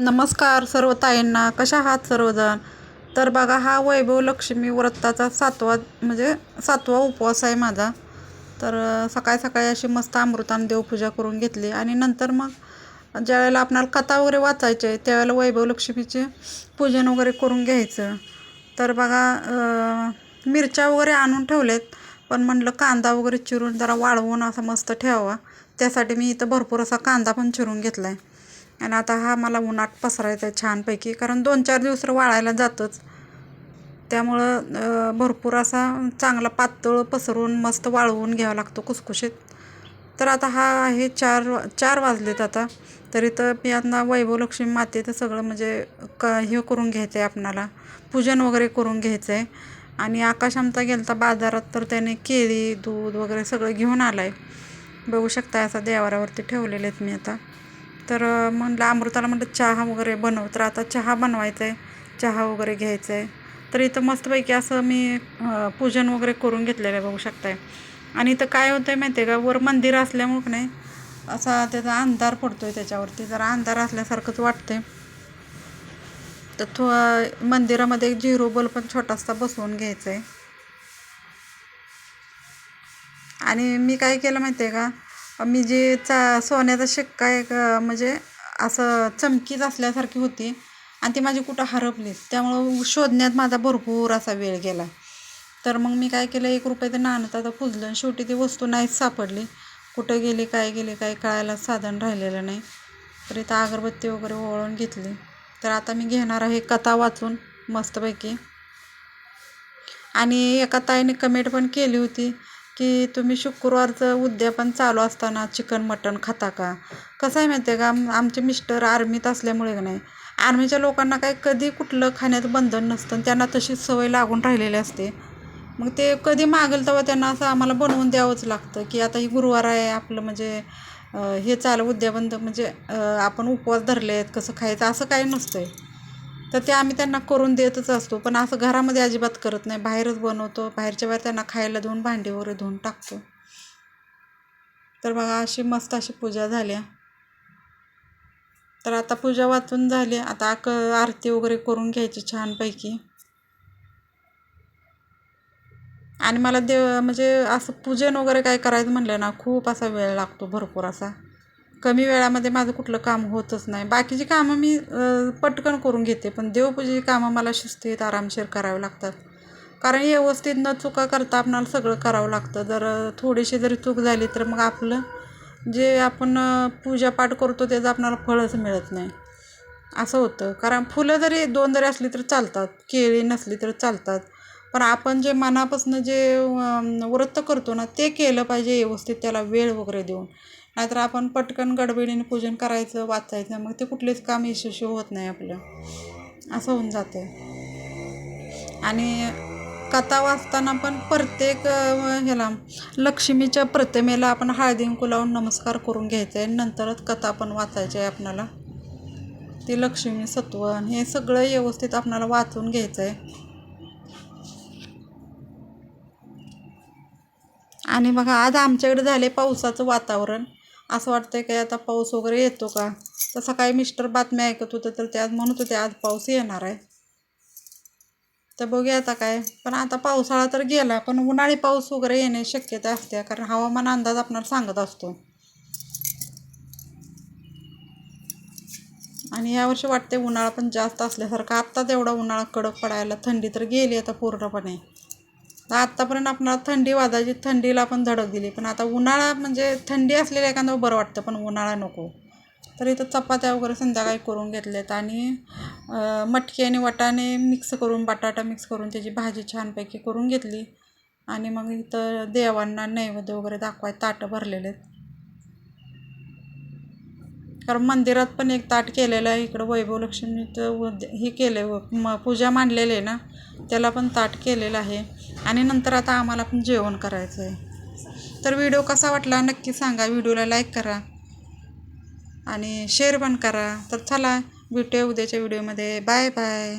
नमस्कार सर्व ताईंना, कशा आहात सर्वजण. तर बघा, हा वैभव लक्ष्मी व्रताचा सातवा उपवास आहे माझा. तर सकाळी सकाळी अशी मस्त अमृताने देवपूजा करून घेतली आणि नंतर मग ज्यावेळेला आपल्याला कथा वगैरे वाचायची आहे त्यावेळेला वैभव लक्ष्मीचे पूजन वगैरे करून घ्यायचं. तर बघा, मिरच्या वगैरे आणून ठेवलेत, पण म्हटलं कांदा वगैरे चिरून जरा वाळवून असा मस्त ठेवावा. त्यासाठी मी इथं भरपूर असा कांदा पण चिरून घेतला आहे. आणि आता हा मला उन्हात पसरायचा आहे छानपैकी, कारण 2-4 दिवस तर वाळायला जातंच. त्यामुळं भरपूर असा चांगला पातळ पसरून मस्त वाळवून घ्यावा लागतो कुसकुशीत. तर आता हा आहे 4 वाजलेत आता. तर इथं मी आता वैभवलक्ष्मी मातेचं सगळं हे करून घ्यायचं आहे, आपणाला पूजन वगैरे करून घ्यायचं आहे. आणि आकाश आमचा गेलता बाजारात, तर त्याने केळी दूध वगैरे सगळं घेऊन आलं आहे. बघू शकता, असा देवाऱ्यावरती ठेवलेले आहेत मी आता. तर म्हणलं अमृताला म्हटलं चहा वगैरे बनव, तर आता चहा बनवायचं आहे, चहा वगैरे घ्यायचं आहे. तर इथं मस्तपैकी असं मी पूजन वगैरे करून घेतलेलं आहे, बघू शकताय. आणि इथं काय होतं आहे माहिती आहे का, वर मंदिर असल्यामुळं की नाही असा त्याचा अंधार पडतो आहे, त्याच्यावरती जरा अंधार असल्यासारखंच वाटते. तर मंदिरामध्ये एक झिरो बल्ब पण छोटासा बसवून घ्यायचा आहे. आणि मी काय केलं माहिती आहे का, मी जे सोन्याचा शिक्का एक असं चमकीच असल्यासारखी होती आणि ती माझी कुठं हरपली, त्यामुळं शोधण्यात माझा भरपूर असा वेळ गेला. तर मग मी काय केलं, 1 रुपयाचं नाणं आता पुजलं आणि शेवटी ती वस्तू नाहीच सापडली. कुठं गेली काय कळायला साधन राहिलेलं नाही. तर इथं अगरबत्ती वगैरे ओवाळून घेतली. तर आता मी घेणार आहे कथा वाचून मस्तपैकी. आणि एका ताईने कमेंट पण केली होती की तुम्ही शुक्रवारचं उद्यापन चालू असताना चिकन मटण खाता का. कसं आहे माहिती आहे का, आमचे मिस्टर आर्मीत असल्यामुळे का नाही, आर्मीच्या लोकांना काय कधी कुठलं खाण्याचं बंधन नसतं आणि त्यांना तशीच सवय लागून राहिलेली असते. मग ते कधी मागेल तेव्हा त्यांना असं आम्हाला बनवून द्यावंच लागतं की आता ही गुरुवार आहे आपलं, हे चालू उद्यापन, आपण उपवास धरले आहेत, कसं खायचं असं काही नसतंय. तर ते आम्ही त्यांना करून देतच असतो, पण असं घरामध्ये अजिबात करत नाही, बाहेरच बनवतो. बाहेरच्या वेळेला त्यांना खायला देऊन भांडी वगैरे धुवून टाकतो. तर बघा, अशी मस्त अशी पूजा झाली. तर आता पूजा वाचून झाली, आता आरती वगैरे करून घ्यायची छानपैकी. आणि मला असं पूजन वगैरे काय करायचं म्हणलं ना, खूप असा वेळ लागतो, भरपूर असा. कमी वेळामध्ये माझं कुठलं काम होतच नाही. बाकीची कामं मी पटकन करून घेते, पण देवपूजेची कामं मला शिस्तीत आरामशीर करावी लागतात. कारण व्यवस्थित न चुका करता आपणाला सगळं करावं लागतं. जर थोडीशी जरी चूक झाली तर मग आपलं जे आपण पूजापाठ करतो त्याचं आपणाला फळच मिळत नाही, असं होतं. कारण फुलं जरी 2 जरी असली तर चालतात, केळी नसली तर चालतात, पण आपण जे मनापासून जे व्रत करतो ना, ते केलं पाहिजे व्यवस्थित, त्याला वेळ वगैरे देऊन. नाहीतर आपण पटकन गडबडीने पूजन करायचं, वाचायचं, मग ते कुठलेच काम यशस्वी होत नाही आपलं, असं होऊन जातं. आणि कथा वाचताना पण प्रत्येक लक्ष्मीच्या प्रतिमेला आपण हळदी कुंकू लावून नमस्कार करून घ्यायचा आहे, नंतरच कथा पण वाचायची आहे आपल्याला. ती लक्ष्मी सत्वन हे सगळं व्यवस्थित आपल्याला वाचून घ्यायचं आहे. आणि बघा, आज आमच्याकडे झाले पावसाचं वातावरण. असं वाटतंय काय आता पाऊस वगैरे येतो का. तर सकाळी मिस्टर बातम्या ऐकत होतं, तर ते आज म्हणत होते आज पाऊस येणार आहे. तर बघूया आता काय. पण आता पावसाळा तर गेला, पण उन्हाळी पाऊस वगैरे येण्याची शक्यता असते, कारण हवामान अंदाज आपल्याला सांगत असतो. आणि यावर्षी वाटते उन्हाळा पण जास्त असल्यासारखं. आत्ताच एवढा उन्हाळा कडक पडायला, थंडी तर गेली आता पूर्णपणे. तर आत्तापर्यंत आपल्याला थंडी वाजायची, थंडीला पण धडक दिली. पण आता उन्हाळा थंडी असलेल्या एखादं बरं वाटतं, पण उन्हाळा नको. तर इथं चपात्या वगैरे संध्याकाळी करून घेतल्यात आणि मटकी आणि वाटाणे मिक्स करून, बटाटा मिक्स करून त्याची भाजी छानपैकी करून घेतली. आणि मग इथं देवांना नैवेद्य वगैरे दाखवाय ताटं भरलेले आहेत. कारण मंदिरात पण एक ताट केलेलं आहे, इकडं वैभवलक्ष्मीचं हे केलं आहे, पूजा मांडलेली आहे ना, त्याला पण ताट केलेलं आहे. आणि नंतर आता आम्हाला पण जेवण करायचं आहे. तर व्हिडिओ कसा वाटला नक्की सांगा. व्हिडिओला लाईक करा आणि शेअर पण करा. तर चला, भेटूया उद्याच्या व्हिडिओमध्ये. Bye bye.